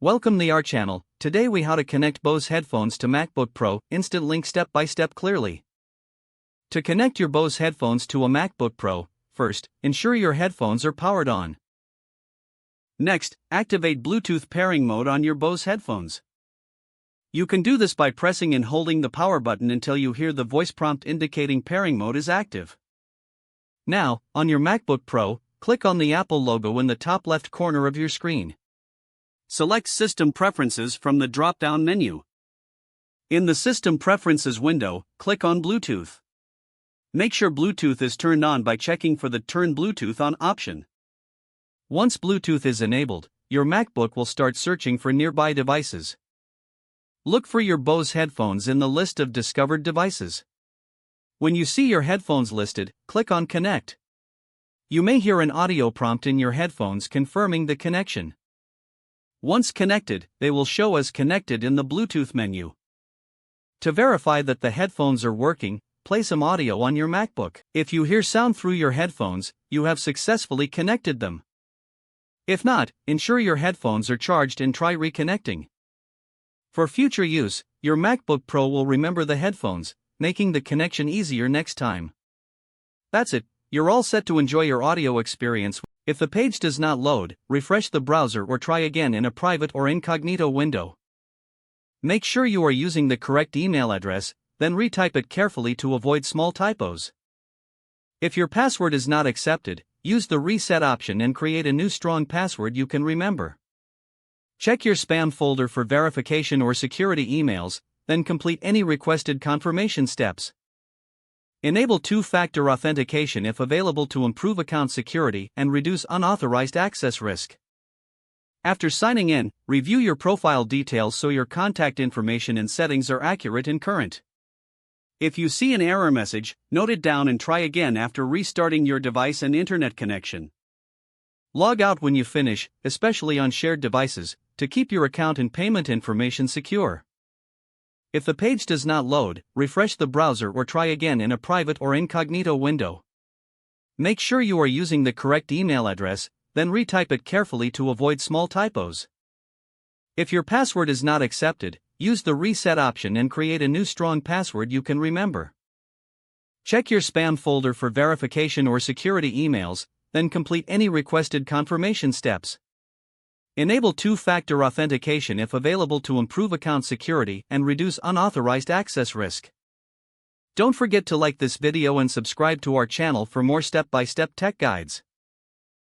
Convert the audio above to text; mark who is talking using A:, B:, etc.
A: Welcome to our channel. Today we how to connect Bose headphones to MacBook Pro, instant link step by step clearly. To connect your Bose headphones to a MacBook Pro, first, ensure your headphones are powered on. Next, activate Bluetooth pairing mode on your Bose headphones. You can do this by pressing and holding the power button until you hear the voice prompt indicating pairing mode is active. Now, on your MacBook Pro, click on the Apple logo in the top left corner of your screen. Select System Preferences from the drop-down menu. In the System Preferences window, click on Bluetooth. Make sure Bluetooth is turned on by checking for the Turn Bluetooth On option. Once Bluetooth is enabled, your MacBook will start searching for nearby devices. Look for your Bose headphones in the list of discovered devices. When you see your headphones listed, click on Connect. You may hear an audio prompt in your headphones confirming the connection. Once connected, they will show as connected in the Bluetooth menu. To verify that the headphones are working, play some audio on your MacBook. If you hear sound through your headphones, you have successfully connected them. If not, ensure your headphones are charged and try reconnecting. For future use, your MacBook Pro will remember the headphones, making the connection easier next time. That's it, you're all set to enjoy your audio experience. If the page does not load, refresh the browser or try again in a private or incognito window. Make sure you are using the correct email address, then retype it carefully to avoid small typos. If your password is not accepted, use the reset option and create a new strong password you can remember. Check your spam folder for verification or security emails, then complete any requested confirmation steps. Enable two-factor authentication if available to improve account security and reduce unauthorized access risk. After signing in, review your profile details so your contact information and settings are accurate and current. If you see an error message, note it down and try again after restarting your device and internet connection. Log out when you finish, especially on shared devices, to keep your account and payment information secure. If the page does not load, refresh the browser or try again in a private or incognito window. Make sure you are using the correct email address, then retype it carefully to avoid small typos. If your password is not accepted, use the reset option and create a new strong password you can remember. Check your spam folder for verification or security emails, then complete any requested confirmation steps. Enable two-factor authentication if available to improve account security and reduce unauthorized access risk. Don't forget to like this video and subscribe to our channel for more step-by-step tech guides.